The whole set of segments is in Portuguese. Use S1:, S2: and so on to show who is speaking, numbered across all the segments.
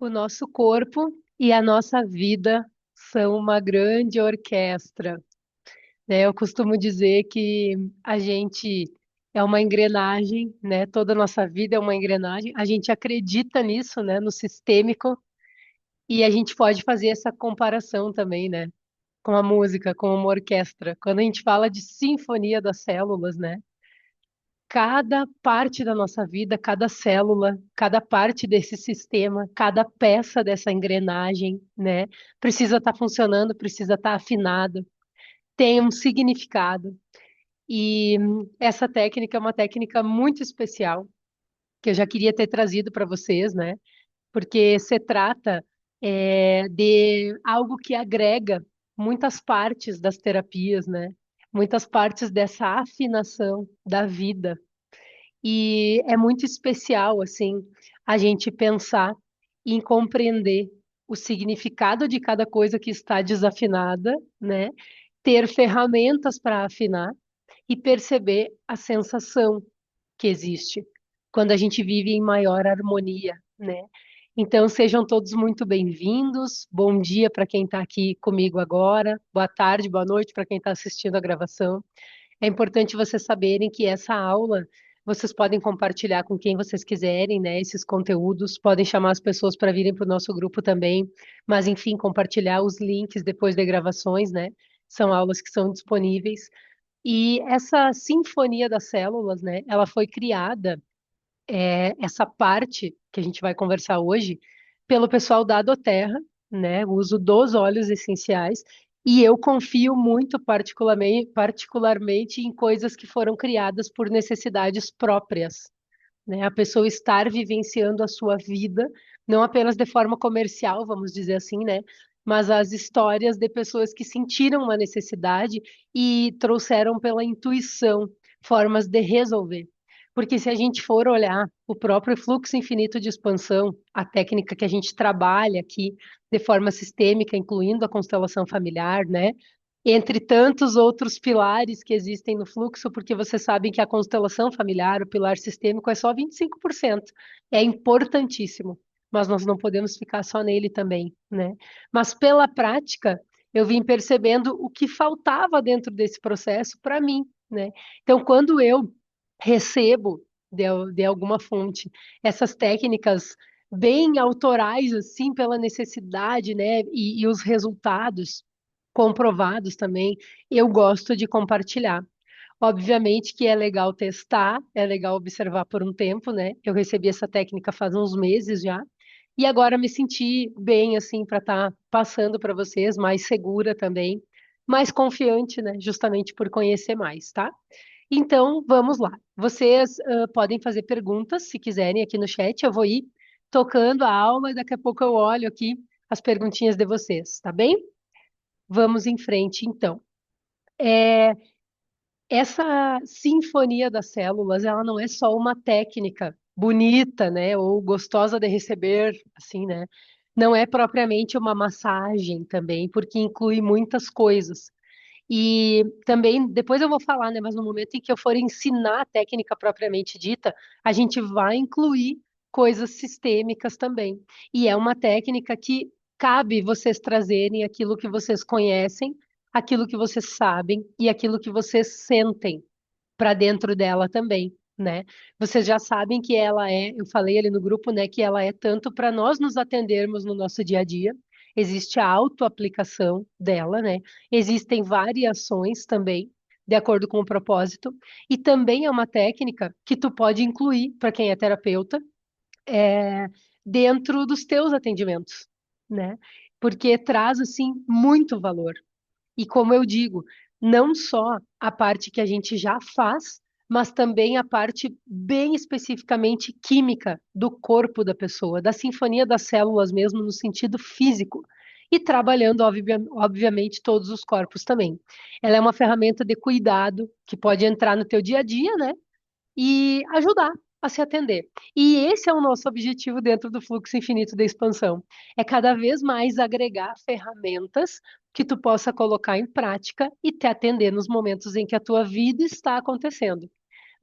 S1: O nosso corpo e a nossa vida são uma grande orquestra, né? Eu costumo dizer que a gente é uma engrenagem, né? Toda a nossa vida é uma engrenagem. A gente acredita nisso, né? No sistêmico, e a gente pode fazer essa comparação também, né? Com a música, com uma orquestra. Quando a gente fala de sinfonia das células, né? Cada parte da nossa vida, cada célula, cada parte desse sistema, cada peça dessa engrenagem, né, precisa estar funcionando, precisa estar afinado, tem um significado. E essa técnica é uma técnica muito especial, que eu já queria ter trazido para vocês, né, porque se trata de algo que agrega muitas partes das terapias, né, muitas partes dessa afinação da vida. E é muito especial, assim, a gente pensar em compreender o significado de cada coisa que está desafinada, né? Ter ferramentas para afinar e perceber a sensação que existe quando a gente vive em maior harmonia, né? Então, sejam todos muito bem-vindos. Bom dia para quem está aqui comigo agora. Boa tarde, boa noite para quem está assistindo a gravação. É importante vocês saberem que essa aula vocês podem compartilhar com quem vocês quiserem, né? Esses conteúdos, podem chamar as pessoas para virem para o nosso grupo também, mas enfim, compartilhar os links depois de gravações, né? São aulas que são disponíveis. E essa sinfonia das células, né? Ela foi criada, essa parte que a gente vai conversar hoje, pelo pessoal da Doterra, né? O uso dos óleos essenciais. E eu confio muito particularmente em coisas que foram criadas por necessidades próprias, né? A pessoa estar vivenciando a sua vida, não apenas de forma comercial, vamos dizer assim, né? Mas as histórias de pessoas que sentiram uma necessidade e trouxeram pela intuição formas de resolver. Porque se a gente for olhar o próprio fluxo infinito de expansão, a técnica que a gente trabalha aqui de forma sistêmica, incluindo a constelação familiar, né? Entre tantos outros pilares que existem no fluxo, porque vocês sabem que a constelação familiar, o pilar sistêmico, é só 25%. É importantíssimo, mas nós não podemos ficar só nele também, né? Mas pela prática, eu vim percebendo o que faltava dentro desse processo para mim, né? Então, quando eu recebo de alguma fonte essas técnicas bem autorais, assim, pela necessidade, né? E os resultados comprovados também, eu gosto de compartilhar. Obviamente que é legal testar, é legal observar por um tempo, né? Eu recebi essa técnica faz uns meses já, e agora me senti bem assim para estar passando para vocês, mais segura também, mais confiante, né? Justamente por conhecer mais, tá? Então, vamos lá. Vocês podem fazer perguntas se quiserem aqui no chat, eu vou ir tocando a aula e daqui a pouco eu olho aqui as perguntinhas de vocês, tá bem? Vamos em frente, então. É, essa sinfonia das células, ela não é só uma técnica bonita, né, ou gostosa de receber, assim, né? Não é propriamente uma massagem também, porque inclui muitas coisas. E também, depois eu vou falar, né, mas no momento em que eu for ensinar a técnica propriamente dita, a gente vai incluir coisas sistêmicas também. E é uma técnica que cabe vocês trazerem aquilo que vocês conhecem, aquilo que vocês sabem e aquilo que vocês sentem para dentro dela também, né? Vocês já sabem que ela é, eu falei ali no grupo, né, que ela é tanto para nós nos atendermos no nosso dia a dia, existe a autoaplicação dela, né? Existem variações também, de acordo com o propósito, e também é uma técnica que tu pode incluir para quem é terapeuta, é, dentro dos teus atendimentos, né? Porque traz assim muito valor. E como eu digo, não só a parte que a gente já faz, mas também a parte bem especificamente química do corpo da pessoa, da sinfonia das células mesmo no sentido físico. E trabalhando, obviamente, todos os corpos também. Ela é uma ferramenta de cuidado que pode entrar no teu dia a dia, né? E ajudar a se atender. E esse é o nosso objetivo dentro do fluxo infinito da expansão. É cada vez mais agregar ferramentas que tu possa colocar em prática e te atender nos momentos em que a tua vida está acontecendo.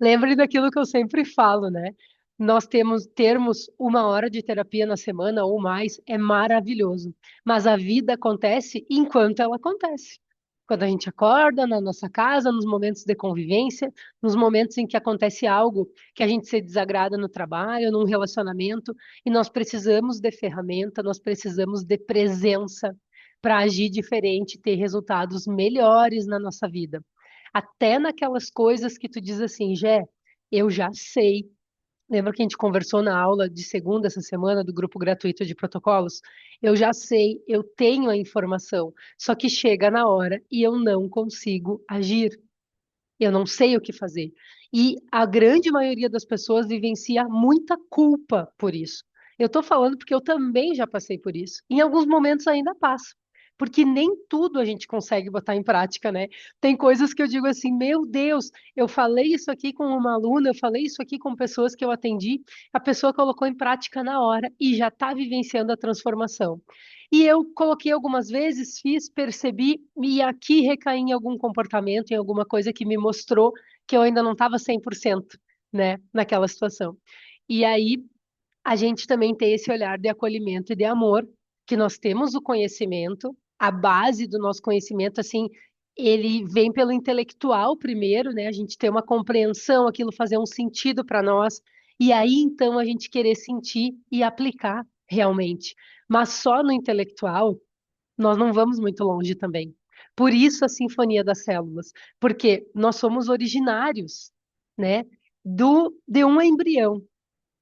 S1: Lembre daquilo que eu sempre falo, né? Nós termos 1 hora de terapia na semana ou mais é maravilhoso, mas a vida acontece enquanto ela acontece. Quando a gente acorda na nossa casa, nos momentos de convivência, nos momentos em que acontece algo que a gente se desagrada no trabalho, num relacionamento, e nós precisamos de ferramenta, nós precisamos de presença para agir diferente, ter resultados melhores na nossa vida. Até naquelas coisas que tu diz assim, Jé, eu já sei. Lembra que a gente conversou na aula de segunda essa semana do grupo gratuito de protocolos? Eu já sei, eu tenho a informação, só que chega na hora e eu não consigo agir. Eu não sei o que fazer. E a grande maioria das pessoas vivencia muita culpa por isso. Eu estou falando porque eu também já passei por isso. Em alguns momentos ainda passo. Porque nem tudo a gente consegue botar em prática, né? Tem coisas que eu digo assim, meu Deus, eu falei isso aqui com uma aluna, eu falei isso aqui com pessoas que eu atendi, a pessoa colocou em prática na hora e já está vivenciando a transformação. E eu coloquei algumas vezes, fiz, percebi, e aqui recaí em algum comportamento, em alguma coisa que me mostrou que eu ainda não estava 100%, né, naquela situação. E aí a gente também tem esse olhar de acolhimento e de amor, que nós temos o conhecimento, a base do nosso conhecimento, assim, ele vem pelo intelectual primeiro, né? A gente ter uma compreensão, aquilo fazer um sentido para nós, e aí então a gente querer sentir e aplicar realmente. Mas só no intelectual nós não vamos muito longe também. Por isso a Sinfonia das Células, porque nós somos originários, né, de um embrião,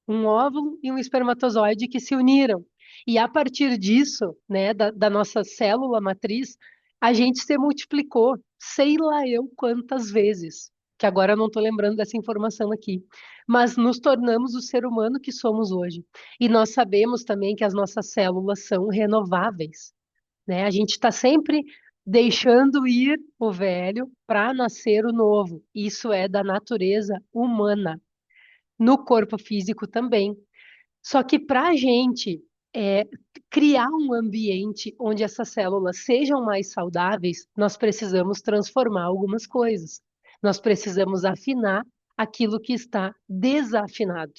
S1: um óvulo e um espermatozoide que se uniram. E a partir disso, né, da nossa célula matriz, a gente se multiplicou, sei lá eu quantas vezes, que agora eu não estou lembrando dessa informação aqui, mas nos tornamos o ser humano que somos hoje. E nós sabemos também que as nossas células são renováveis, né? A gente está sempre deixando ir o velho para nascer o novo. Isso é da natureza humana, no corpo físico também. Só que para a gente criar um ambiente onde essas células sejam mais saudáveis, nós precisamos transformar algumas coisas. Nós precisamos afinar aquilo que está desafinado,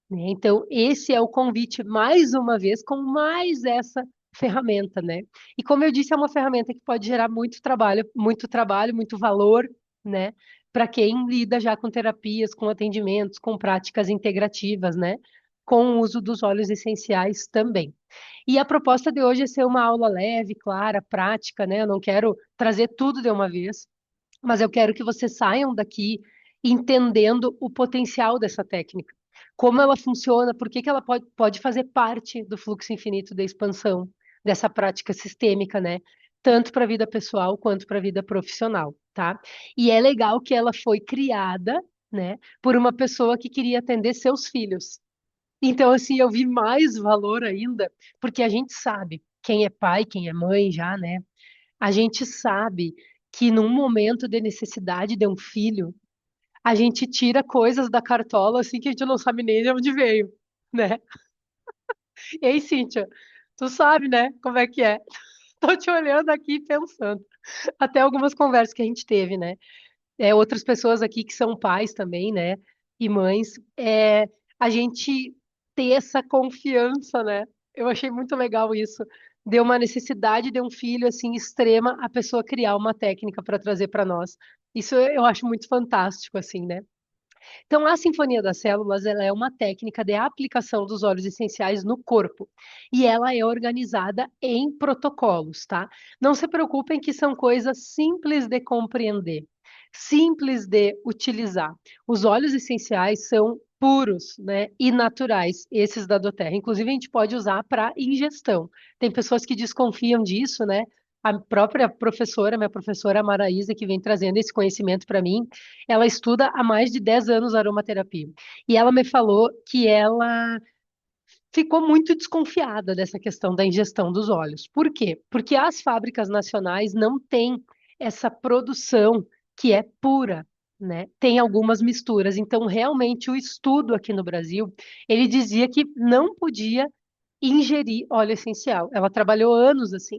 S1: né? Então, esse é o convite, mais uma vez, com mais essa ferramenta, né? E como eu disse, é uma ferramenta que pode gerar muito trabalho, muito valor, né? Para quem lida já com terapias, com atendimentos, com práticas integrativas, né? Com o uso dos óleos essenciais também. E a proposta de hoje é ser uma aula leve, clara, prática, né? Eu não quero trazer tudo de uma vez, mas eu quero que vocês saiam daqui entendendo o potencial dessa técnica, como ela funciona, por que que ela pode fazer parte do fluxo infinito da expansão, dessa prática sistêmica, né? Tanto para a vida pessoal quanto para a vida profissional, tá? E é legal que ela foi criada, né, por uma pessoa que queria atender seus filhos. Então, assim, eu vi mais valor ainda, porque a gente sabe, quem é pai, quem é mãe já, né? A gente sabe que num momento de necessidade de um filho, a gente tira coisas da cartola assim que a gente não sabe nem de onde veio, né? Ei, Cíntia, tu sabe, né, como é que é? Tô te olhando aqui e pensando. Até algumas conversas que a gente teve, né? Outras pessoas aqui que são pais também, né? E mães, a gente ter essa confiança, né? Eu achei muito legal isso. Deu uma necessidade de um filho assim extrema, a pessoa criar uma técnica para trazer para nós. Isso eu acho muito fantástico, assim, né? Então, a Sinfonia das Células, ela é uma técnica de aplicação dos óleos essenciais no corpo e ela é organizada em protocolos, tá? Não se preocupem que são coisas simples de compreender, simples de utilizar. Os óleos essenciais são puros, né, e naturais, esses da doTERRA. Inclusive, a gente pode usar para ingestão. Tem pessoas que desconfiam disso, né? A própria professora, minha professora Maraísa, que vem trazendo esse conhecimento para mim, ela estuda há mais de 10 anos aromaterapia. E ela me falou que ela ficou muito desconfiada dessa questão da ingestão dos óleos. Por quê? Porque as fábricas nacionais não têm essa produção que é pura, né? Tem algumas misturas. Então, realmente, o estudo aqui no Brasil, ele dizia que não podia ingerir óleo essencial. Ela trabalhou anos assim.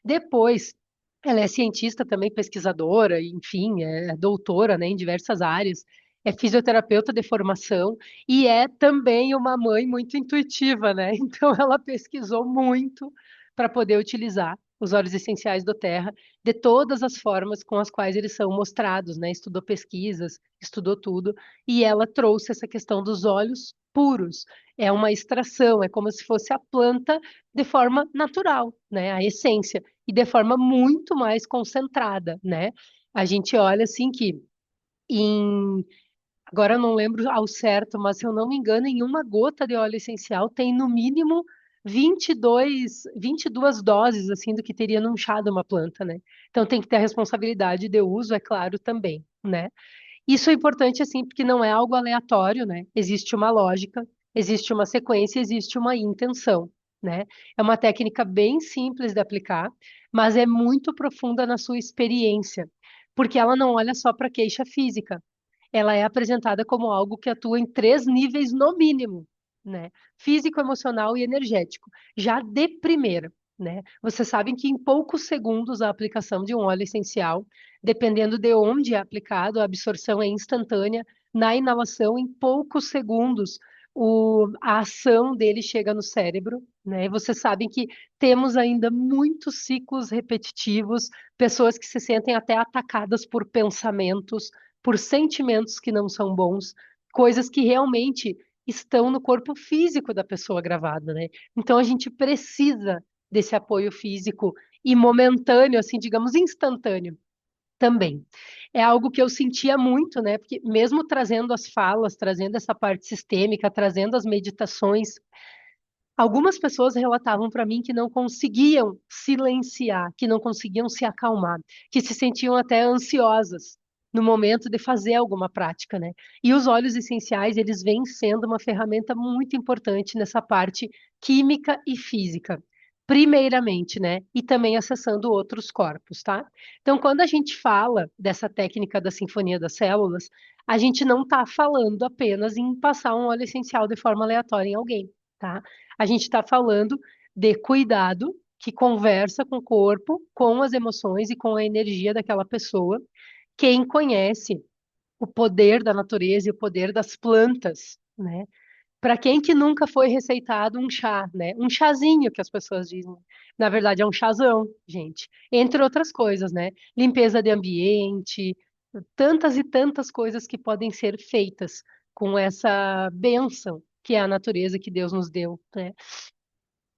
S1: Depois, ela é cientista também, pesquisadora, enfim, é doutora, né, em diversas áreas. é fisioterapeuta de formação e é também uma mãe muito intuitiva, né? Então ela pesquisou muito para poder utilizar os óleos essenciais do Terra de todas as formas com as quais eles são mostrados, né? Estudou pesquisas, estudou tudo, e ela trouxe essa questão dos óleos puros. É uma extração, é como se fosse a planta de forma natural, né? A essência, e de forma muito mais concentrada, né? A gente olha assim que em agora eu não lembro ao certo, mas se eu não me engano, em uma gota de óleo essencial tem no mínimo 22 doses assim do que teria num chá de uma planta, né? Então tem que ter a responsabilidade de uso, é claro, também, né? Isso é importante assim porque não é algo aleatório, né? Existe uma lógica, existe uma sequência, existe uma intenção, né? É uma técnica bem simples de aplicar, mas é muito profunda na sua experiência, porque ela não olha só para a queixa física, ela é apresentada como algo que atua em três níveis no mínimo, né? Físico, emocional e energético. Já de primeira, né? Vocês sabem que em poucos segundos a aplicação de um óleo essencial, dependendo de onde é aplicado, a absorção é instantânea. Na inalação, em poucos segundos, a ação dele chega no cérebro, né? E vocês sabem que temos ainda muitos ciclos repetitivos, pessoas que se sentem até atacadas por pensamentos, por sentimentos que não são bons, coisas que realmente estão no corpo físico da pessoa gravada, né? Então a gente precisa desse apoio físico e momentâneo, assim, digamos, instantâneo também. É algo que eu sentia muito, né? Porque mesmo trazendo as falas, trazendo essa parte sistêmica, trazendo as meditações, algumas pessoas relatavam para mim que não conseguiam silenciar, que não conseguiam se acalmar, que se sentiam até ansiosas no momento de fazer alguma prática, né? E os óleos essenciais, eles vêm sendo uma ferramenta muito importante nessa parte química e física, primeiramente, né? E também acessando outros corpos, tá? Então, quando a gente fala dessa técnica da sinfonia das células, a gente não está falando apenas em passar um óleo essencial de forma aleatória em alguém, tá? A gente está falando de cuidado que conversa com o corpo, com as emoções e com a energia daquela pessoa. Quem conhece o poder da natureza e o poder das plantas, né? Para quem que nunca foi receitado um chá, né? Um chazinho que as pessoas dizem. Na verdade, é um chazão, gente. Entre outras coisas, né? Limpeza de ambiente, tantas e tantas coisas que podem ser feitas com essa bênção que é a natureza que Deus nos deu, né?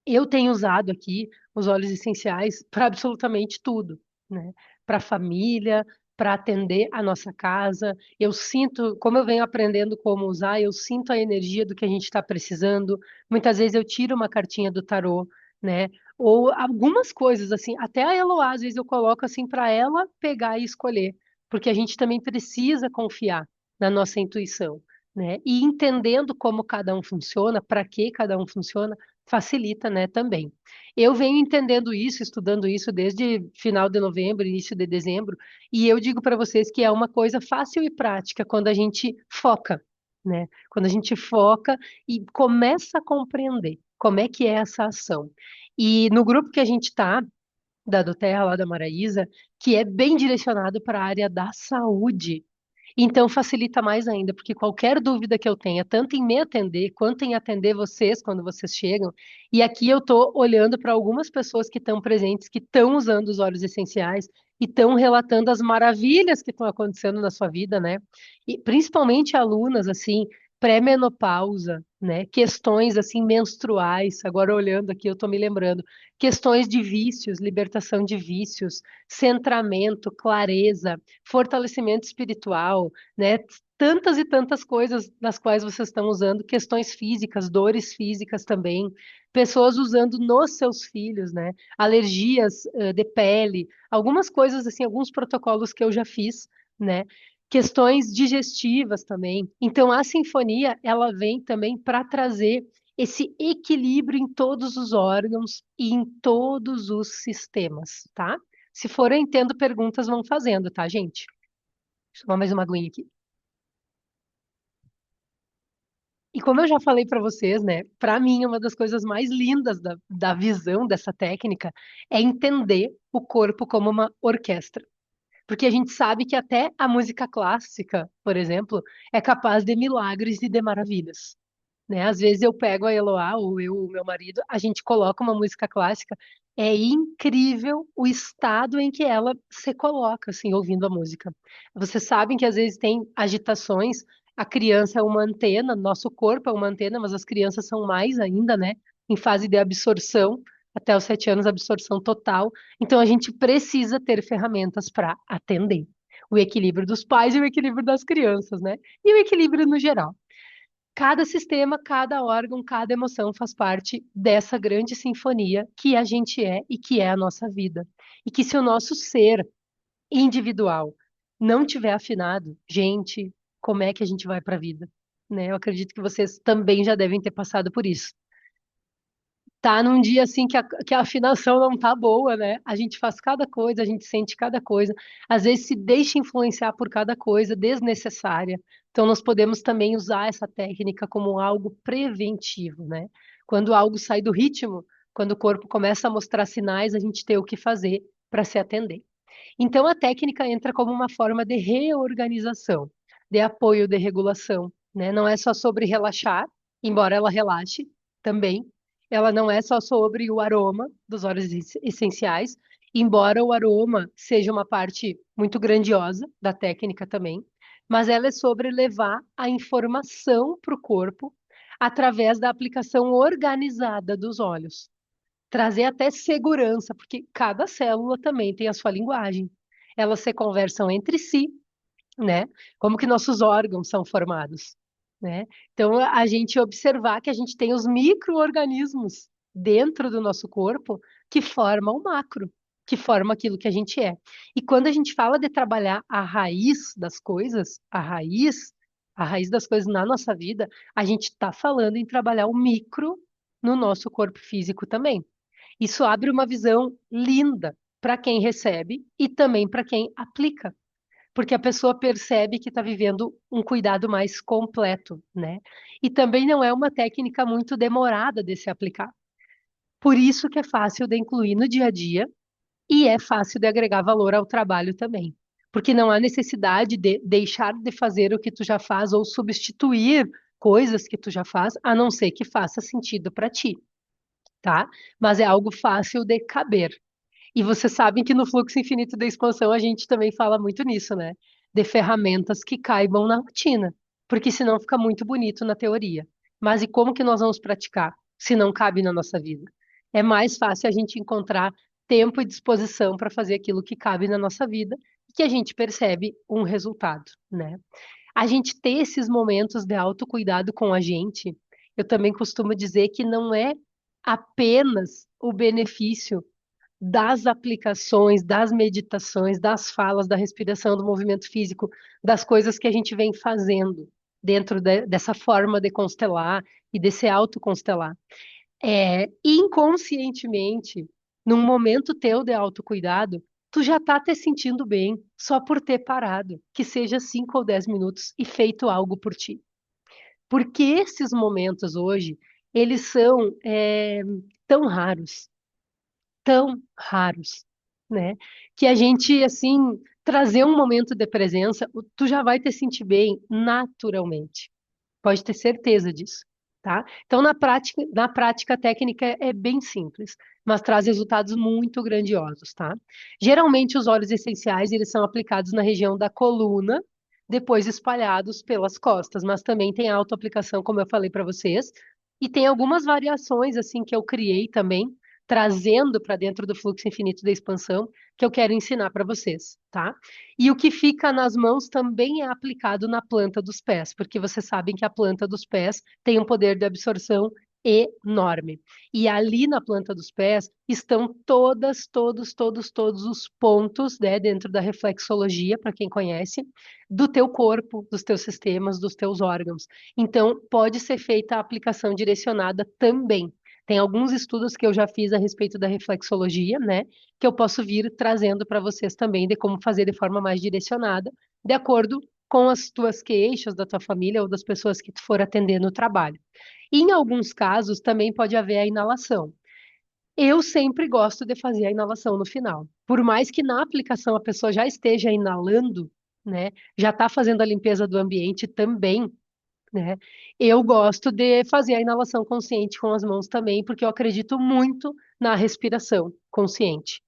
S1: Eu tenho usado aqui os óleos essenciais para absolutamente tudo, né? Para a família, para atender a nossa casa. Eu sinto, como eu venho aprendendo como usar, eu sinto a energia do que a gente está precisando. Muitas vezes eu tiro uma cartinha do tarô, né? Ou algumas coisas assim, até a Eloá, às vezes eu coloco assim para ela pegar e escolher, porque a gente também precisa confiar na nossa intuição, né? E entendendo como cada um funciona, para que cada um funciona facilita, né, também. Eu venho entendendo isso, estudando isso desde final de novembro, início de dezembro, e eu digo para vocês que é uma coisa fácil e prática quando a gente foca, né? Quando a gente foca e começa a compreender como é que é essa ação. E no grupo que a gente está, da do Terra, lá da Maraísa, que é bem direcionado para a área da saúde. Então facilita mais ainda, porque qualquer dúvida que eu tenha, tanto em me atender quanto em atender vocês quando vocês chegam, e aqui eu estou olhando para algumas pessoas que estão presentes, que estão usando os óleos essenciais e estão relatando as maravilhas que estão acontecendo na sua vida, né? E principalmente alunas assim, pré-menopausa, né? Questões assim menstruais. Agora olhando aqui, eu estou me lembrando, questões de vícios, libertação de vícios, centramento, clareza, fortalecimento espiritual, né? Tantas e tantas coisas das quais vocês estão usando, questões físicas, dores físicas também, pessoas usando nos seus filhos, né? Alergias, de pele, algumas coisas assim, alguns protocolos que eu já fiz, né? Questões digestivas também. Então, a sinfonia, ela vem também para trazer esse equilíbrio em todos os órgãos e em todos os sistemas, tá? Se forem tendo perguntas, vão fazendo, tá, gente? Deixa eu tomar mais uma aguinha aqui. E como eu já falei para vocês, né, para mim, uma das coisas mais lindas da visão dessa técnica é entender o corpo como uma orquestra. Porque a gente sabe que até a música clássica, por exemplo, é capaz de milagres e de maravilhas, né? Às vezes eu pego a Eloá, ou eu, o meu marido, a gente coloca uma música clássica, é incrível o estado em que ela se coloca, assim, ouvindo a música. Vocês sabem que às vezes tem agitações, a criança é uma antena, nosso corpo é uma antena, mas as crianças são mais ainda, né? Em fase de absorção, até os 7 anos, absorção total. Então a gente precisa ter ferramentas para atender o equilíbrio dos pais e o equilíbrio das crianças, né? E o equilíbrio no geral. Cada sistema, cada órgão, cada emoção faz parte dessa grande sinfonia que a gente é e que é a nossa vida. E que se o nosso ser individual não tiver afinado, gente, como é que a gente vai para a vida? Né? Eu acredito que vocês também já devem ter passado por isso. Tá num dia assim que a afinação não tá boa, né? A gente faz cada coisa, a gente sente cada coisa, às vezes se deixa influenciar por cada coisa desnecessária. Então nós podemos também usar essa técnica como algo preventivo, né? Quando algo sai do ritmo, quando o corpo começa a mostrar sinais, a gente tem o que fazer para se atender. Então, a técnica entra como uma forma de reorganização, de apoio, de regulação, né? Não é só sobre relaxar, embora ela relaxe também. Ela não é só sobre o aroma dos óleos essenciais, embora o aroma seja uma parte muito grandiosa da técnica também, mas ela é sobre levar a informação para o corpo através da aplicação organizada dos óleos, trazer até segurança, porque cada célula também tem a sua linguagem. Elas se conversam entre si, né? Como que nossos órgãos são formados, né? Então, a gente observar que a gente tem os micro-organismos dentro do nosso corpo que formam o macro, que forma aquilo que a gente é. E quando a gente fala de trabalhar a raiz das coisas, a raiz das coisas na nossa vida, a gente está falando em trabalhar o micro no nosso corpo físico também. Isso abre uma visão linda para quem recebe e também para quem aplica, porque a pessoa percebe que está vivendo um cuidado mais completo, né? E também não é uma técnica muito demorada de se aplicar. Por isso que é fácil de incluir no dia a dia e é fácil de agregar valor ao trabalho também. Porque não há necessidade de deixar de fazer o que tu já faz ou substituir coisas que tu já faz, a não ser que faça sentido para ti, tá? Mas é algo fácil de caber. E vocês sabem que no fluxo infinito da expansão a gente também fala muito nisso, né? De ferramentas que caibam na rotina, porque senão fica muito bonito na teoria. Mas e como que nós vamos praticar se não cabe na nossa vida? É mais fácil a gente encontrar tempo e disposição para fazer aquilo que cabe na nossa vida e que a gente percebe um resultado, né? A gente ter esses momentos de autocuidado com a gente, eu também costumo dizer que não é apenas o benefício das aplicações, das meditações, das falas, da respiração, do movimento físico, das coisas que a gente vem fazendo dentro dessa forma de constelar e de se autoconstelar. Inconscientemente, num momento teu de autocuidado, tu já tá te sentindo bem só por ter parado, que seja 5 ou 10 minutos e feito algo por ti. Porque esses momentos hoje, eles são tão raros, tão raros, né? Que a gente, assim, trazer um momento de presença, tu já vai te sentir bem naturalmente. Pode ter certeza disso, tá? Então, na prática, a técnica é bem simples, mas traz resultados muito grandiosos, tá? Geralmente, os óleos essenciais, eles são aplicados na região da coluna, depois espalhados pelas costas, mas também tem autoaplicação, como eu falei para vocês, e tem algumas variações, assim, que eu criei também, trazendo para dentro do fluxo infinito da expansão, que eu quero ensinar para vocês, tá? E o que fica nas mãos também é aplicado na planta dos pés, porque vocês sabem que a planta dos pés tem um poder de absorção enorme. E ali na planta dos pés estão todos os pontos, né, dentro da reflexologia, para quem conhece, do teu corpo, dos teus sistemas, dos teus órgãos. Então, pode ser feita a aplicação direcionada também. Tem alguns estudos que eu já fiz a respeito da reflexologia, né? Que eu posso vir trazendo para vocês também de como fazer de forma mais direcionada, de acordo com as tuas queixas da tua família ou das pessoas que tu for atender no trabalho. E em alguns casos também pode haver a inalação. Eu sempre gosto de fazer a inalação no final. Por mais que na aplicação a pessoa já esteja inalando, né? Já está fazendo a limpeza do ambiente também, né? Eu gosto de fazer a inalação consciente com as mãos também, porque eu acredito muito na respiração consciente,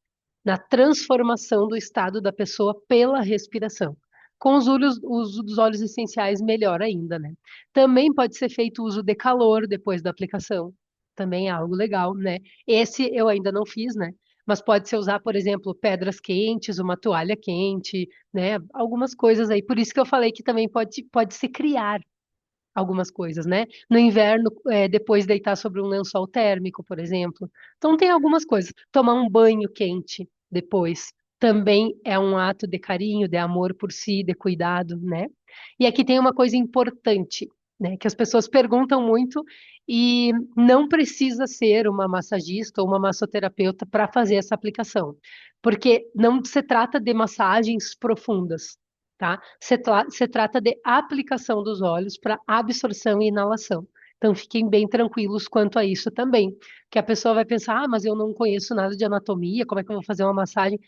S1: na transformação do estado da pessoa pela respiração. Com os olhos, o uso dos óleos essenciais, melhor ainda, né? Também pode ser feito uso de calor depois da aplicação. Também é algo legal, né? Esse eu ainda não fiz, né? Mas pode ser usar, por exemplo, pedras quentes, uma toalha quente, né? Algumas coisas aí. Por isso que eu falei que também pode se criar algumas coisas, né? No inverno, depois deitar sobre um lençol térmico, por exemplo. Então, tem algumas coisas. Tomar um banho quente depois também é um ato de carinho, de amor por si, de cuidado, né? E aqui tem uma coisa importante, né? Que as pessoas perguntam muito e não precisa ser uma massagista ou uma massoterapeuta para fazer essa aplicação, porque não se trata de massagens profundas, tá? Se trata de aplicação dos óleos para absorção e inalação. Então, fiquem bem tranquilos quanto a isso também. Que a pessoa vai pensar, ah, mas eu não conheço nada de anatomia, como é que eu vou fazer uma massagem?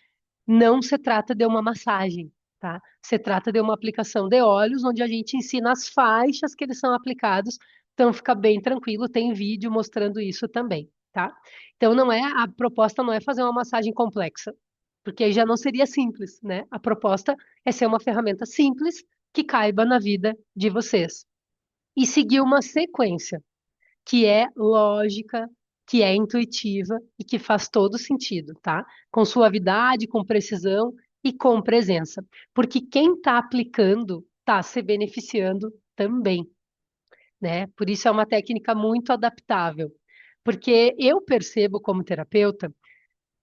S1: Não se trata de uma massagem, tá? Se trata de uma aplicação de óleos, onde a gente ensina as faixas que eles são aplicados. Então, fica bem tranquilo, tem vídeo mostrando isso também, tá? Então, a proposta não é fazer uma massagem complexa, porque aí já não seria simples, né? A proposta é ser uma ferramenta simples que caiba na vida de vocês. E seguir uma sequência que é lógica, que é intuitiva e que faz todo sentido, tá? Com suavidade, com precisão e com presença. Porque quem está aplicando está se beneficiando também, né? Por isso é uma técnica muito adaptável. Porque eu percebo como terapeuta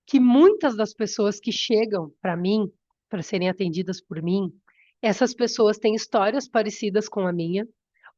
S1: que muitas das pessoas que chegam para mim, para serem atendidas por mim, essas pessoas têm histórias parecidas com a minha,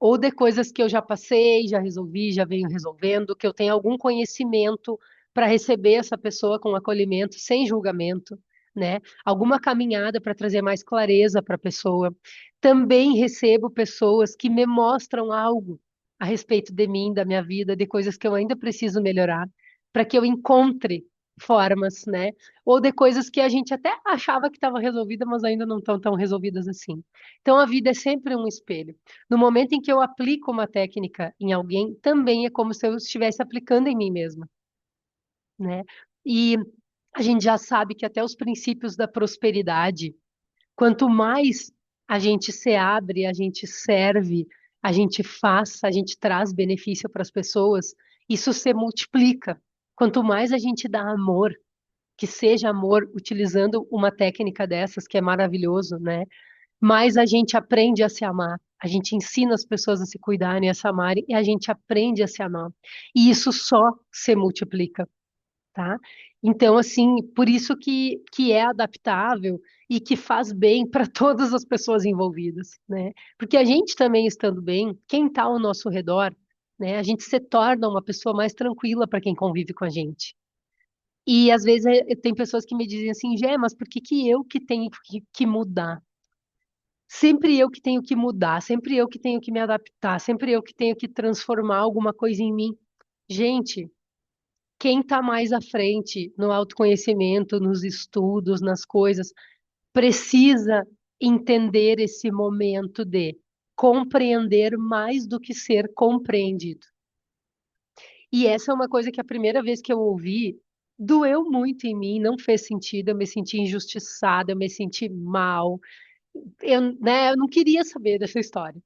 S1: ou de coisas que eu já passei, já resolvi, já venho resolvendo, que eu tenho algum conhecimento para receber essa pessoa com acolhimento, sem julgamento, né? Alguma caminhada para trazer mais clareza para a pessoa. Também recebo pessoas que me mostram algo a respeito de mim, da minha vida, de coisas que eu ainda preciso melhorar, para que eu encontre formas, né? Ou de coisas que a gente até achava que estava resolvida, mas ainda não estão tão resolvidas assim. Então a vida é sempre um espelho. No momento em que eu aplico uma técnica em alguém, também é como se eu estivesse aplicando em mim mesma, né? E a gente já sabe que até os princípios da prosperidade, quanto mais a gente se abre, a gente serve, a gente faz, a gente traz benefício para as pessoas, isso se multiplica. Quanto mais a gente dá amor, que seja amor utilizando uma técnica dessas, que é maravilhoso, né? Mais a gente aprende a se amar. A gente ensina as pessoas a se cuidarem, a se amarem, e a gente aprende a se amar. E isso só se multiplica, tá? Então, assim, por isso que é adaptável e que faz bem para todas as pessoas envolvidas, né? Porque a gente também estando bem, quem está ao nosso redor, né? A gente se torna uma pessoa mais tranquila para quem convive com a gente. E às vezes tem pessoas que me dizem assim, Gé, mas por que que eu que tenho que mudar? Sempre eu que tenho que mudar, sempre eu que tenho que me adaptar, sempre eu que tenho que transformar alguma coisa em mim. Gente, quem está mais à frente no autoconhecimento, nos estudos, nas coisas, precisa entender esse momento de compreender mais do que ser compreendido. E essa é uma coisa que a primeira vez que eu ouvi, doeu muito em mim, não fez sentido, eu me senti injustiçada, eu me senti mal, eu não queria saber dessa história.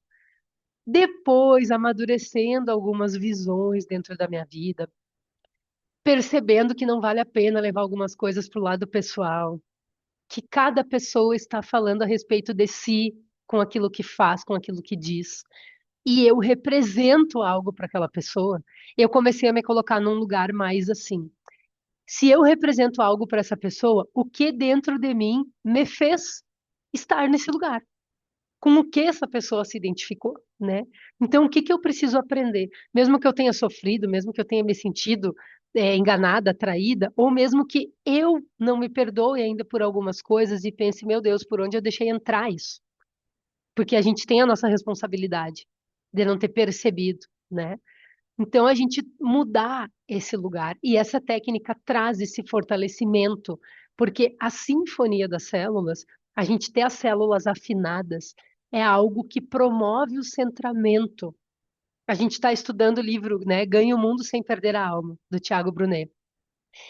S1: Depois, amadurecendo algumas visões dentro da minha vida, percebendo que não vale a pena levar algumas coisas para o lado pessoal, que cada pessoa está falando a respeito de si, com aquilo que faz, com aquilo que diz, e eu represento algo para aquela pessoa, eu comecei a me colocar num lugar mais assim. Se eu represento algo para essa pessoa, o que dentro de mim me fez estar nesse lugar? Com o que essa pessoa se identificou, né? Então, o que que eu preciso aprender? Mesmo que eu tenha sofrido, mesmo que eu tenha me sentido enganada, traída, ou mesmo que eu não me perdoe ainda por algumas coisas e pense, meu Deus, por onde eu deixei entrar isso? Porque a gente tem a nossa responsabilidade de não ter percebido, né? Então, a gente mudar esse lugar. E essa técnica traz esse fortalecimento, porque a sinfonia das células, a gente ter as células afinadas, é algo que promove o centramento. A gente está estudando o livro, né, Ganhe o Mundo Sem Perder a Alma, do Tiago Brunet.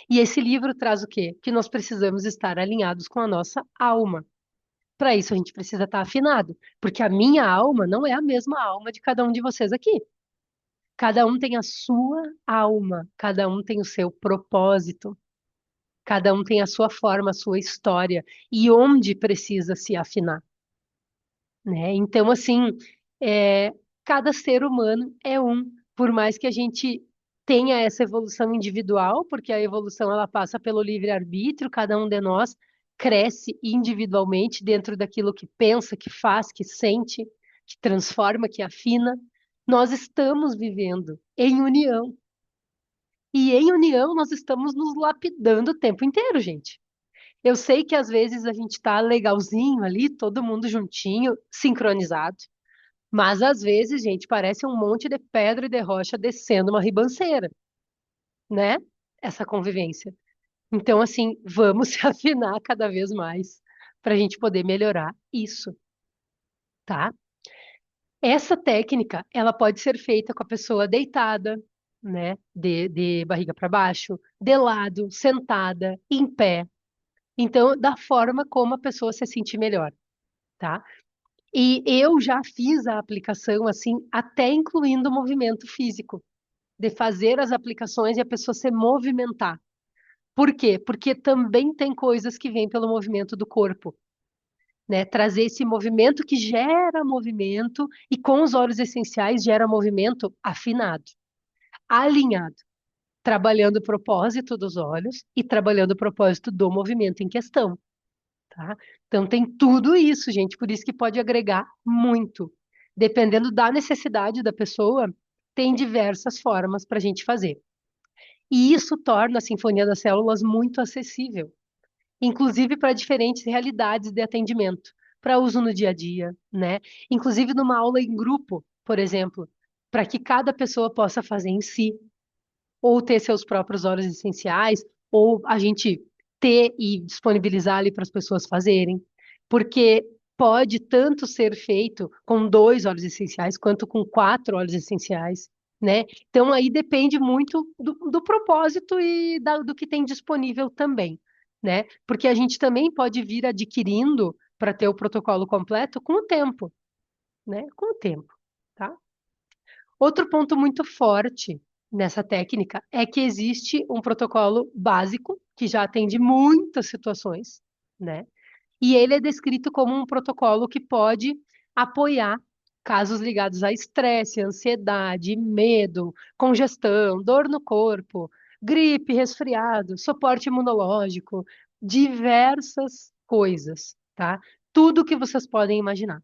S1: E esse livro traz o quê? Que nós precisamos estar alinhados com a nossa alma. Para isso, a gente precisa estar afinado, porque a minha alma não é a mesma alma de cada um de vocês aqui. Cada um tem a sua alma, cada um tem o seu propósito, cada um tem a sua forma, a sua história e onde precisa se afinar, né? Então, assim, é, cada ser humano é um, por mais que a gente tenha essa evolução individual, porque a evolução ela passa pelo livre-arbítrio, cada um de nós cresce individualmente dentro daquilo que pensa, que faz, que sente, que transforma, que afina. Nós estamos vivendo em união. E em união nós estamos nos lapidando o tempo inteiro, gente. Eu sei que às vezes a gente tá legalzinho ali, todo mundo juntinho, sincronizado. Mas às vezes, gente, parece um monte de pedra e de rocha descendo uma ribanceira, né? Essa convivência. Então, assim, vamos se afinar cada vez mais para a gente poder melhorar isso, tá? Essa técnica, ela pode ser feita com a pessoa deitada, né? De barriga para baixo, de lado, sentada, em pé. Então, da forma como a pessoa se sentir melhor, tá? E eu já fiz a aplicação assim, até incluindo o movimento físico, de fazer as aplicações e a pessoa se movimentar. Por quê? Porque também tem coisas que vêm pelo movimento do corpo, né? Trazer esse movimento que gera movimento e com os óleos essenciais gera movimento afinado, alinhado, trabalhando o propósito dos olhos e trabalhando o propósito do movimento em questão. Tá? Então tem tudo isso, gente, por isso que pode agregar muito. Dependendo da necessidade da pessoa, tem diversas formas para a gente fazer. E isso torna a Sinfonia das Células muito acessível, inclusive para diferentes realidades de atendimento, para uso no dia a dia, né? Inclusive numa aula em grupo, por exemplo, para que cada pessoa possa fazer em si, ou ter seus próprios óleos essenciais, ou a gente ter e disponibilizar ali para as pessoas fazerem, porque pode tanto ser feito com 2 óleos essenciais quanto com 4 óleos essenciais, né? Então aí depende muito do propósito e do que tem disponível também, né? Porque a gente também pode vir adquirindo para ter o protocolo completo com o tempo, né? Com o tempo, tá? Outro ponto muito forte nessa técnica é que existe um protocolo básico que já atende muitas situações, né? E ele é descrito como um protocolo que pode apoiar casos ligados a estresse, ansiedade, medo, congestão, dor no corpo, gripe, resfriado, suporte imunológico, diversas coisas, tá? Tudo que vocês podem imaginar.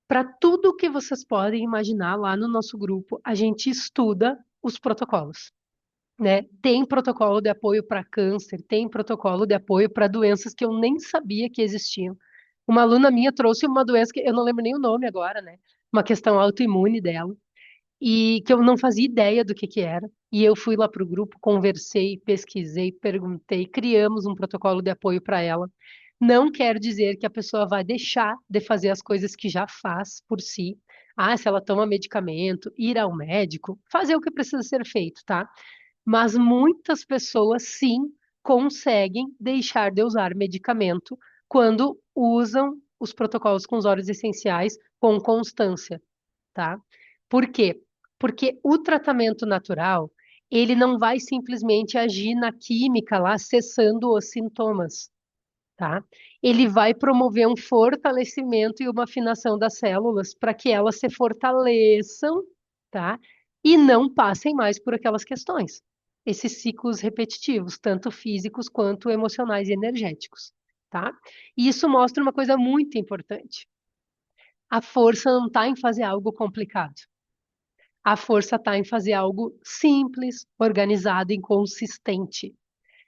S1: Para tudo que vocês podem imaginar lá no nosso grupo, a gente estuda os protocolos, né? Tem protocolo de apoio para câncer, tem protocolo de apoio para doenças que eu nem sabia que existiam. Uma aluna minha trouxe uma doença que eu não lembro nem o nome agora, né? Uma questão autoimune dela, e que eu não fazia ideia do que era. E eu fui lá para o grupo, conversei, pesquisei, perguntei, criamos um protocolo de apoio para ela. Não quer dizer que a pessoa vai deixar de fazer as coisas que já faz por si. Ah, se ela toma medicamento, ir ao médico, fazer o que precisa ser feito, tá? Mas muitas pessoas sim conseguem deixar de usar medicamento quando usam os protocolos com os óleos essenciais com constância, tá? Por quê? Porque o tratamento natural, ele não vai simplesmente agir na química lá, cessando os sintomas, tá? Ele vai promover um fortalecimento e uma afinação das células para que elas se fortaleçam, tá? E não passem mais por aquelas questões. Esses ciclos repetitivos, tanto físicos quanto emocionais e energéticos, tá? E isso mostra uma coisa muito importante. A força não está em fazer algo complicado. A força está em fazer algo simples, organizado e consistente.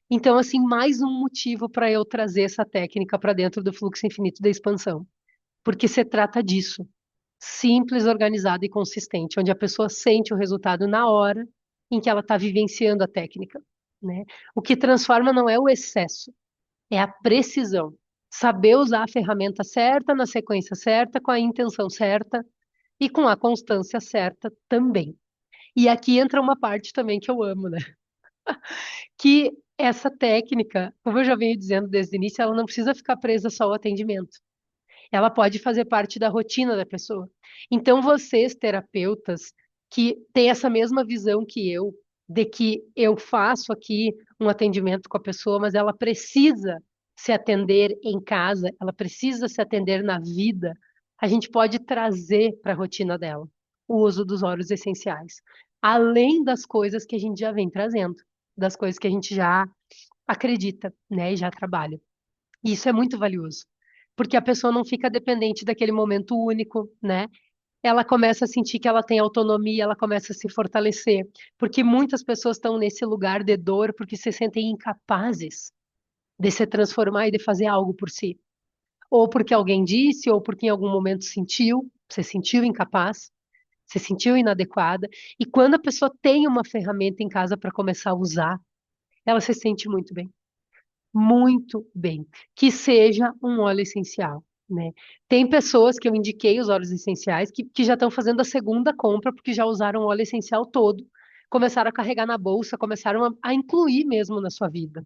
S1: Então, assim, mais um motivo para eu trazer essa técnica para dentro do fluxo infinito da expansão. Porque se trata disso. simples, organizada e consistente, onde a pessoa sente o resultado na hora em que ela está vivenciando a técnica, né? O que transforma não é o excesso, é a precisão. Saber usar a ferramenta certa, na sequência certa, com a intenção certa e com a constância certa também. E aqui entra uma parte também que eu amo, né? Que essa técnica, como eu já venho dizendo desde o início, ela não precisa ficar presa só ao atendimento. Ela pode fazer parte da rotina da pessoa. Então, vocês, terapeutas, que têm essa mesma visão que eu, de que eu faço aqui um atendimento com a pessoa, mas ela precisa se atender em casa, ela precisa se atender na vida, a gente pode trazer para a rotina dela o uso dos óleos essenciais, além das coisas que a gente já vem trazendo, das coisas que a gente já acredita, né, e já trabalha. E isso é muito valioso, porque a pessoa não fica dependente daquele momento único, né? Ela começa a sentir que ela tem autonomia, ela começa a se fortalecer, porque muitas pessoas estão nesse lugar de dor porque se sentem incapazes de se transformar e de fazer algo por si. Ou porque alguém disse, ou porque em algum momento sentiu, se sentiu incapaz, se sentiu inadequada. E quando a pessoa tem uma ferramenta em casa para começar a usar, ela se sente muito bem, muito bem, que seja um óleo essencial, né? Tem pessoas que eu indiquei os óleos essenciais que já estão fazendo a segunda compra porque já usaram o óleo essencial todo, começaram a carregar na bolsa, começaram a incluir mesmo na sua vida,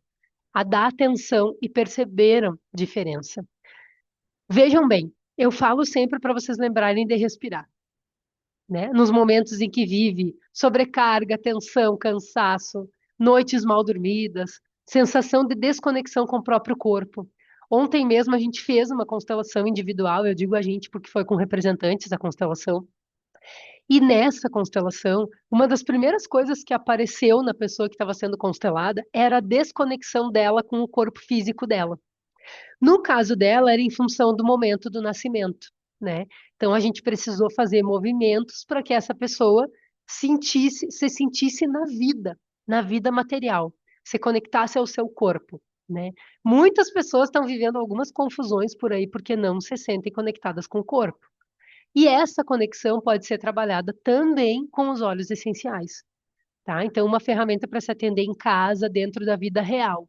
S1: a dar atenção e perceberam diferença. Vejam bem, eu falo sempre para vocês lembrarem de respirar, né? Nos momentos em que vive sobrecarga, tensão, cansaço, noites mal dormidas, sensação de desconexão com o próprio corpo. Ontem mesmo a gente fez uma constelação individual, eu digo a gente porque foi com representantes da constelação. E nessa constelação, uma das primeiras coisas que apareceu na pessoa que estava sendo constelada era a desconexão dela com o corpo físico dela. No caso dela, era em função do momento do nascimento, né? Então a gente precisou fazer movimentos para que essa pessoa se sentisse na vida material, se conectasse ao seu corpo, né? Muitas pessoas estão vivendo algumas confusões por aí porque não se sentem conectadas com o corpo. E essa conexão pode ser trabalhada também com os óleos essenciais, tá? Então, uma ferramenta para se atender em casa, dentro da vida real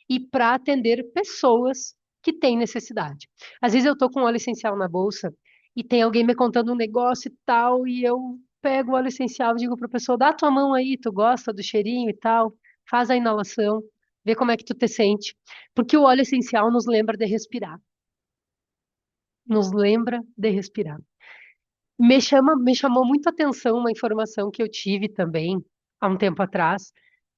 S1: e para atender pessoas que têm necessidade. Às vezes eu tô com óleo essencial na bolsa e tem alguém me contando um negócio e tal, e eu pego o óleo essencial e digo para a pessoa, dá a tua mão aí, tu gosta do cheirinho e tal, faz a inalação, vê como é que tu te sente. Porque o óleo essencial nos lembra de respirar, nos lembra de respirar. Me chamou muito a atenção uma informação que eu tive também há um tempo atrás,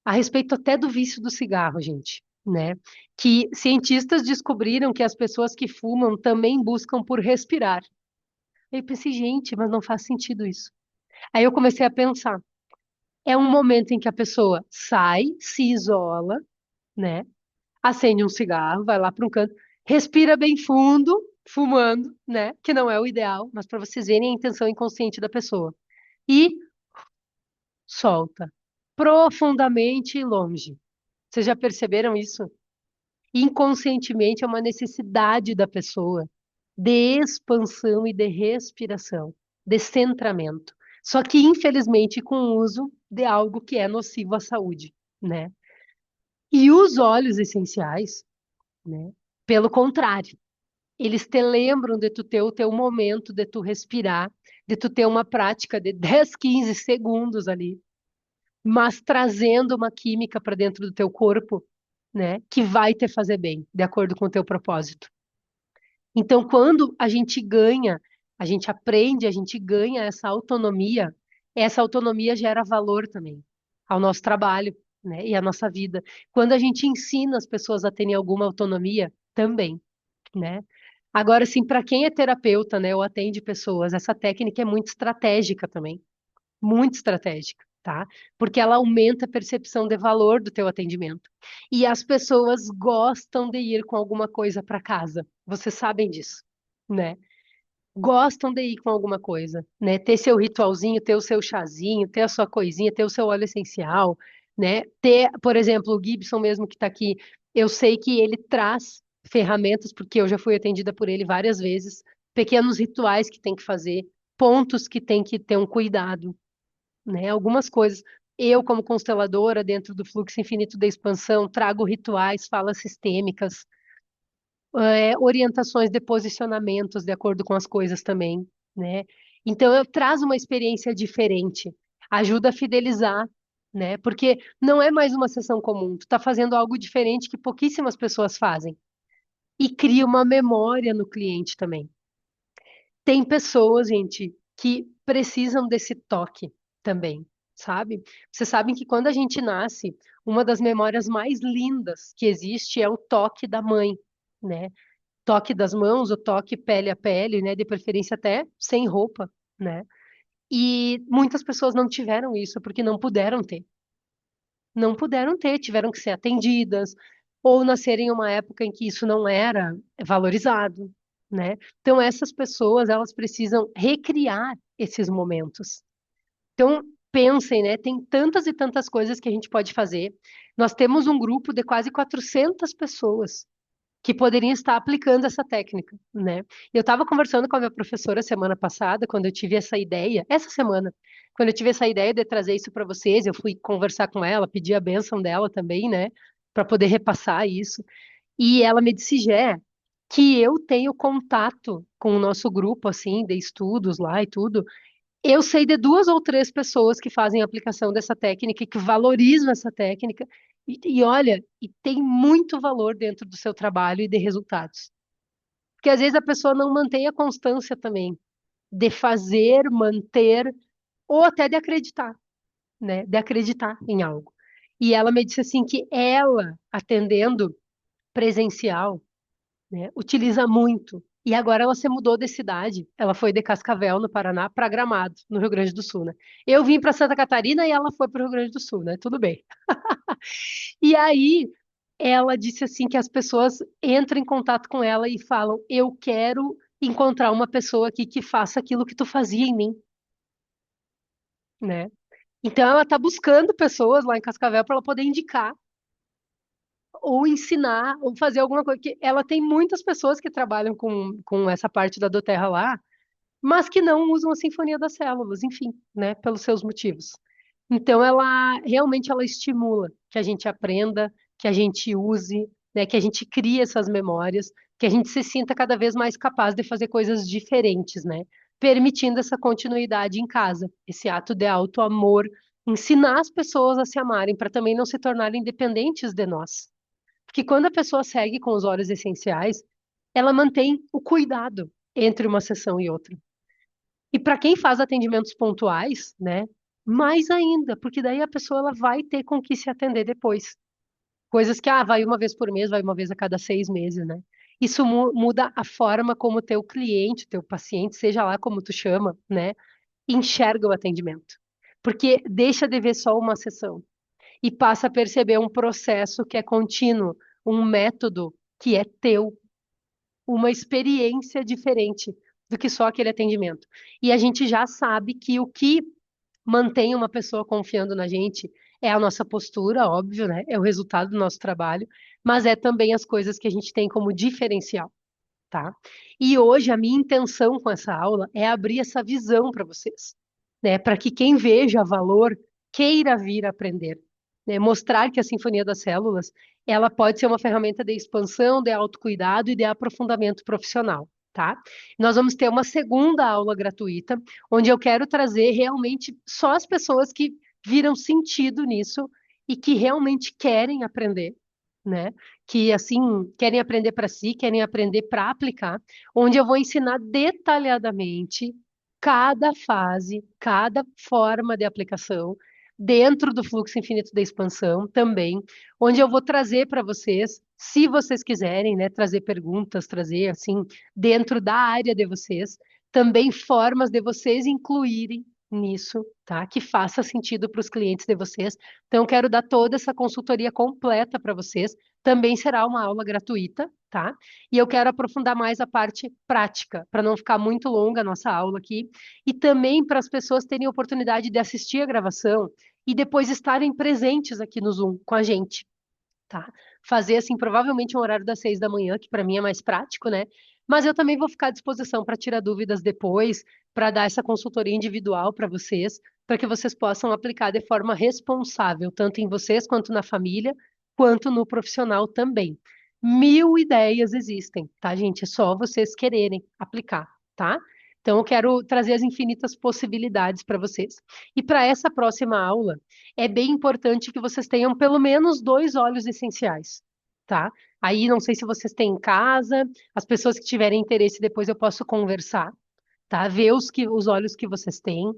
S1: a respeito até do vício do cigarro, gente, né? Que cientistas descobriram que as pessoas que fumam também buscam por respirar. Eu pensei, gente, mas não faz sentido isso. Aí eu comecei a pensar, é um momento em que a pessoa sai, se isola, né? Acende um cigarro, vai lá para um canto, respira bem fundo, fumando, né? Que não é o ideal, mas para vocês verem a intenção inconsciente da pessoa. E solta profundamente e longe. Vocês já perceberam isso? Inconscientemente é uma necessidade da pessoa de expansão e de respiração, de centramento. Só que, infelizmente, com o uso de algo que é nocivo à saúde, né? E os óleos essenciais, né? Pelo contrário, eles te lembram de tu ter o teu momento, de tu respirar, de tu ter uma prática de 10, 15 segundos ali, mas trazendo uma química para dentro do teu corpo, né, que vai te fazer bem, de acordo com o teu propósito. Então, quando a gente ganha, a gente aprende, a gente ganha essa autonomia gera valor também ao nosso trabalho, né, e à nossa vida. Quando a gente ensina as pessoas a terem alguma autonomia, também, né? Agora, assim, para quem é terapeuta, né, ou atende pessoas, essa técnica é muito estratégica também, muito estratégica, tá? Porque ela aumenta a percepção de valor do teu atendimento. E as pessoas gostam de ir com alguma coisa para casa. Vocês sabem disso, né? Gostam de ir com alguma coisa, né? Ter seu ritualzinho, ter o seu chazinho, ter a sua coisinha, ter o seu óleo essencial, né? Ter, por exemplo, o Gibson mesmo que está aqui, eu sei que ele traz ferramentas, porque eu já fui atendida por ele várias vezes, pequenos rituais que tem que fazer, pontos que tem que ter um cuidado, né? Algumas coisas. Eu, como consteladora, dentro do fluxo infinito da expansão, trago rituais, falas sistêmicas, orientações de posicionamentos de acordo com as coisas também, né? Então, eu traz uma experiência diferente, ajuda a fidelizar, né? Porque não é mais uma sessão comum, tu tá fazendo algo diferente que pouquíssimas pessoas fazem e cria uma memória no cliente também. Tem pessoas, gente, que precisam desse toque também, sabe? Vocês sabem que quando a gente nasce, uma das memórias mais lindas que existe é o toque da mãe, né? Toque das mãos, o toque pele a pele, né? De preferência até sem roupa, né? E muitas pessoas não tiveram isso porque não puderam ter. Não puderam ter, tiveram que ser atendidas, ou nascerem em uma época em que isso não era valorizado, né? Então, essas pessoas, elas precisam recriar esses momentos. Então, pensem, né? Tem tantas e tantas coisas que a gente pode fazer. Nós temos um grupo de quase 400 pessoas que poderiam estar aplicando essa técnica, né? Eu estava conversando com a minha professora semana passada, quando eu tive essa ideia, essa semana, quando eu tive essa ideia de trazer isso para vocês, eu fui conversar com ela, pedi a bênção dela também, né, para poder repassar isso. E ela me disse, Gé, que eu tenho contato com o nosso grupo, assim, de estudos lá e tudo, eu sei de duas ou três pessoas que fazem a aplicação dessa técnica e que valorizam essa técnica. E olha, e tem muito valor dentro do seu trabalho e de resultados. Porque às vezes a pessoa não mantém a constância também de fazer, manter, ou até de acreditar, né? De acreditar em algo. E ela me disse assim que ela, atendendo presencial, né, utiliza muito. E agora ela se mudou de cidade. Ela foi de Cascavel, no Paraná, para Gramado, no Rio Grande do Sul, né? Eu vim para Santa Catarina e ela foi para o Rio Grande do Sul, né? Tudo bem. E aí ela disse assim que as pessoas entram em contato com ela e falam: "Eu quero encontrar uma pessoa aqui que faça aquilo que tu fazia em mim", né? Então ela está buscando pessoas lá em Cascavel para ela poder indicar ou ensinar ou fazer alguma coisa. Que ela tem muitas pessoas que trabalham com essa parte da doTERRA lá, mas que não usam a Sinfonia das Células, enfim, né, pelos seus motivos. Então, ela realmente ela estimula que a gente aprenda, que a gente use, né, que a gente crie essas memórias, que a gente se sinta cada vez mais capaz de fazer coisas diferentes, né, permitindo essa continuidade em casa, esse ato de auto-amor, ensinar as pessoas a se amarem para também não se tornarem dependentes de nós. Porque quando a pessoa segue com os óleos essenciais, ela mantém o cuidado entre uma sessão e outra. E para quem faz atendimentos pontuais, né, mais ainda, porque daí a pessoa ela vai ter com que se atender depois. Coisas que, vai uma vez por mês, vai uma vez a cada 6 meses, né? Isso muda a forma como o teu cliente, teu paciente, seja lá como tu chama, né, enxerga o atendimento. Porque deixa de ver só uma sessão e passa a perceber um processo que é contínuo, um método que é teu, uma experiência diferente do que só aquele atendimento. E a gente já sabe que o que mantém uma pessoa confiando na gente é a nossa postura, óbvio, né? É o resultado do nosso trabalho, mas é também as coisas que a gente tem como diferencial, tá? E hoje a minha intenção com essa aula é abrir essa visão para vocês, né? Para que quem veja valor queira vir aprender, né? Mostrar que a Sinfonia das Células ela pode ser uma ferramenta de expansão, de autocuidado e de aprofundamento profissional. Tá? Nós vamos ter uma segunda aula gratuita, onde eu quero trazer realmente só as pessoas que viram sentido nisso e que realmente querem aprender, né? Que assim querem aprender para si, querem aprender para aplicar, onde eu vou ensinar detalhadamente cada fase, cada forma de aplicação dentro do fluxo infinito da expansão também, onde eu vou trazer para vocês, se vocês quiserem, né, trazer perguntas, trazer assim dentro da área de vocês, também formas de vocês incluírem nisso, tá? Que faça sentido para os clientes de vocês. Então, eu quero dar toda essa consultoria completa para vocês. Também será uma aula gratuita, tá? E eu quero aprofundar mais a parte prática, para não ficar muito longa a nossa aula aqui. E também para as pessoas terem a oportunidade de assistir a gravação e depois estarem presentes aqui no Zoom com a gente, tá? Fazer, assim, provavelmente um horário das 6 da manhã, que para mim é mais prático, né? Mas eu também vou ficar à disposição para tirar dúvidas depois, para dar essa consultoria individual para que vocês possam aplicar de forma responsável, tanto em vocês quanto na família, quanto no profissional também. Mil ideias existem, tá, gente? É só vocês quererem aplicar, tá? Então, eu quero trazer as infinitas possibilidades para vocês. E para essa próxima aula, é bem importante que vocês tenham pelo menos dois óleos essenciais, tá? Aí, não sei se vocês têm em casa, as pessoas que tiverem interesse, depois eu posso conversar, tá? Ver os olhos que vocês têm,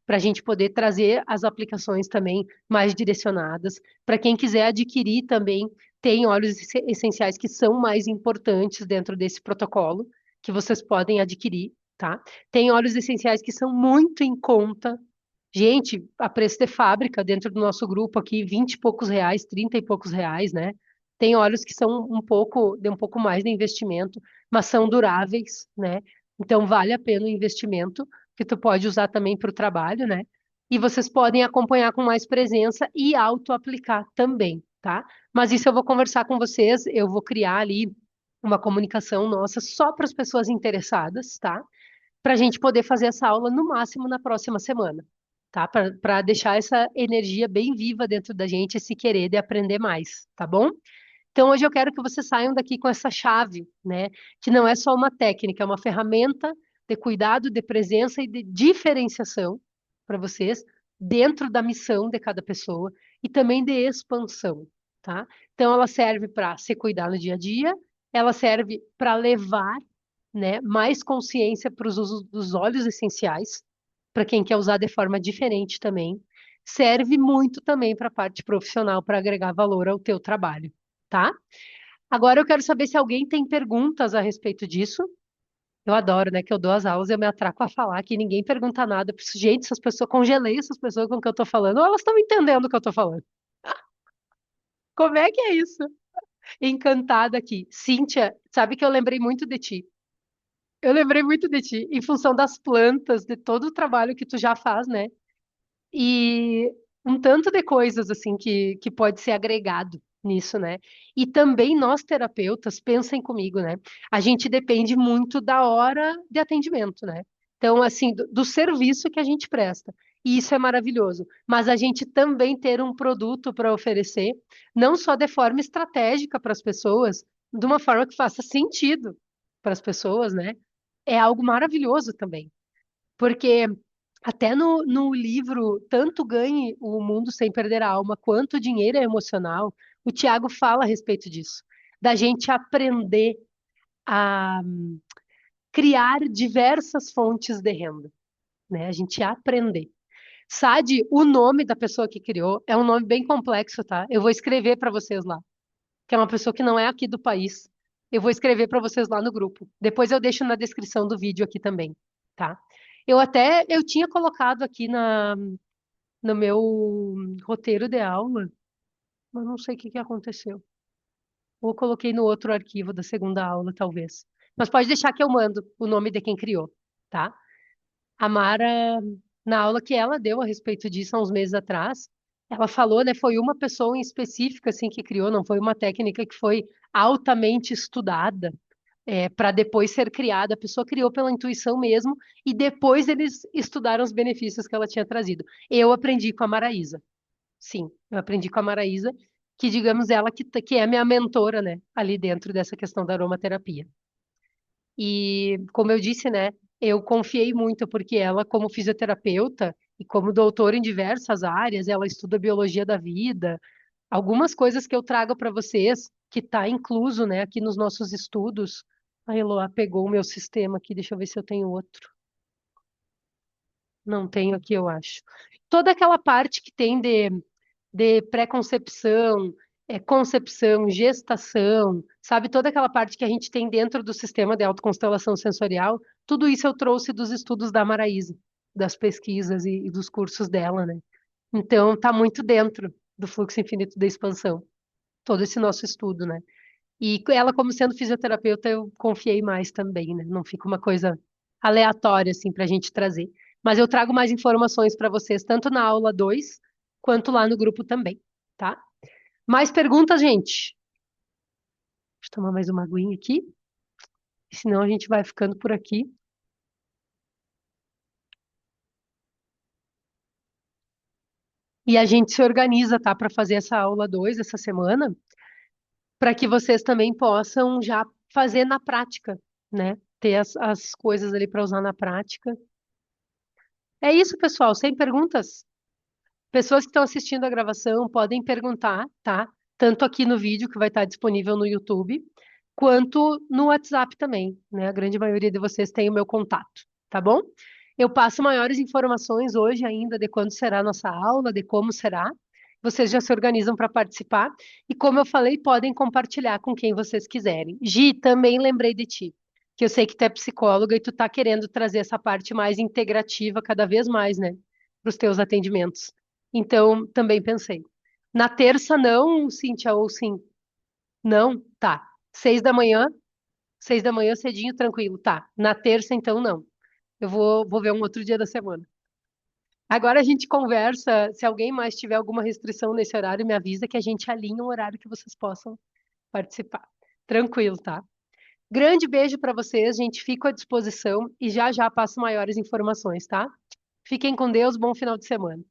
S1: para a gente poder trazer as aplicações também mais direcionadas. Para quem quiser adquirir também, tem óleos essenciais que são mais importantes dentro desse protocolo, que vocês podem adquirir, tá? Tem óleos essenciais que são muito em conta. Gente, a preço de fábrica, dentro do nosso grupo aqui, 20 e poucos reais, 30 e poucos reais, né? Tem óleos que são de um pouco mais de investimento, mas são duráveis, né? Então vale a pena o investimento, que tu pode usar também para o trabalho, né? E vocês podem acompanhar com mais presença e auto-aplicar também, tá? Mas isso eu vou conversar com vocês, eu vou criar ali uma comunicação nossa só para as pessoas interessadas, tá? Para a gente poder fazer essa aula no máximo na próxima semana, tá? Para deixar essa energia bem viva dentro da gente, esse querer de aprender mais, tá bom? Então, hoje eu quero que vocês saiam daqui com essa chave, né? Que não é só uma técnica, é uma ferramenta de cuidado, de presença e de diferenciação para vocês dentro da missão de cada pessoa e também de expansão, tá? Então, ela serve para se cuidar no dia a dia, ela serve para levar, né, mais consciência para os usos dos óleos essenciais, para quem quer usar de forma diferente também. Serve muito também para a parte profissional, para agregar valor ao teu trabalho, tá? Agora eu quero saber se alguém tem perguntas a respeito disso. Eu adoro, né, que eu dou as aulas e eu me atraco a falar que ninguém pergunta nada. Eu preciso, gente, essas pessoas, congelei essas pessoas com o que eu tô falando, ou elas estão entendendo o que eu tô falando. Como é que é isso? Encantada aqui. Cíntia, sabe que eu lembrei muito de ti. Eu lembrei muito de ti, em função das plantas, de todo o trabalho que tu já faz, né? E um tanto de coisas assim que pode ser agregado nisso, né? E também nós terapeutas, pensem comigo, né? A gente depende muito da hora de atendimento, né? Então, assim, do serviço que a gente presta. E isso é maravilhoso. Mas a gente também ter um produto para oferecer, não só de forma estratégica para as pessoas, de uma forma que faça sentido para as pessoas, né? É algo maravilhoso também. Porque até no livro Tanto Ganhe o Mundo Sem Perder a Alma, quanto o Dinheiro é Emocional, o Tiago fala a respeito disso, da gente aprender a criar diversas fontes de renda, né? A gente aprender. Sade, o nome da pessoa que criou, é um nome bem complexo, tá? Eu vou escrever para vocês lá, que é uma pessoa que não é aqui do país. Eu vou escrever para vocês lá no grupo. Depois eu deixo na descrição do vídeo aqui também, tá? Eu tinha colocado aqui no meu roteiro de aula, mas não sei o que que aconteceu. Ou coloquei no outro arquivo da segunda aula, talvez. Mas pode deixar que eu mando o nome de quem criou, tá? A Mara, na aula que ela deu a respeito disso há uns meses atrás, ela falou, né, foi uma pessoa em específico assim que criou, não foi uma técnica que foi altamente estudada para depois ser criada. A pessoa criou pela intuição mesmo e depois eles estudaram os benefícios que ela tinha trazido. Eu aprendi com a Maraísa. Sim, eu aprendi com a Maraísa, que digamos ela que é minha mentora, né, ali dentro dessa questão da aromaterapia. E como eu disse, né, eu confiei muito porque ela, como fisioterapeuta e como doutora em diversas áreas, ela estuda biologia da vida, algumas coisas que eu trago para vocês, que está incluso, né, aqui nos nossos estudos. A Eloá pegou o meu sistema aqui, deixa eu ver se eu tenho outro. Não tenho aqui, eu acho. Toda aquela parte que tem de pré-concepção, concepção, gestação, sabe? Toda aquela parte que a gente tem dentro do sistema de autoconstelação sensorial, tudo isso eu trouxe dos estudos da Maraísa, das pesquisas e dos cursos dela, né? Então, está muito dentro do fluxo infinito da expansão, todo esse nosso estudo, né? E ela, como sendo fisioterapeuta, eu confiei mais também, né? Não fica uma coisa aleatória, assim, para a gente trazer. Mas eu trago mais informações para vocês, tanto na aula 2 quanto lá no grupo também, tá? Mais perguntas, gente? Deixa eu tomar mais uma aguinha aqui, senão a gente vai ficando por aqui. E a gente se organiza, tá, para fazer essa aula 2 essa semana, para que vocês também possam já fazer na prática, né? Ter as coisas ali para usar na prática. É isso, pessoal, sem perguntas. Pessoas que estão assistindo a gravação podem perguntar, tá? Tanto aqui no vídeo, que vai estar disponível no YouTube, quanto no WhatsApp também, né? A grande maioria de vocês tem o meu contato, tá bom? Eu passo maiores informações hoje ainda de quando será a nossa aula, de como será. Vocês já se organizam para participar. E como eu falei, podem compartilhar com quem vocês quiserem. Gi, também lembrei de ti, que eu sei que tu é psicóloga e tu tá querendo trazer essa parte mais integrativa cada vez mais, né? Para os teus atendimentos. Então, também pensei. Na terça, não, Cíntia, ou sim? Não? Tá. 6 da manhã, 6 da manhã, cedinho, tranquilo. Tá. Na terça, então, não. Eu vou ver um outro dia da semana. Agora a gente conversa. Se alguém mais tiver alguma restrição nesse horário, me avisa que a gente alinha um horário que vocês possam participar. Tranquilo, tá? Grande beijo para vocês, gente. Fico à disposição e já já passo maiores informações, tá? Fiquem com Deus. Bom final de semana.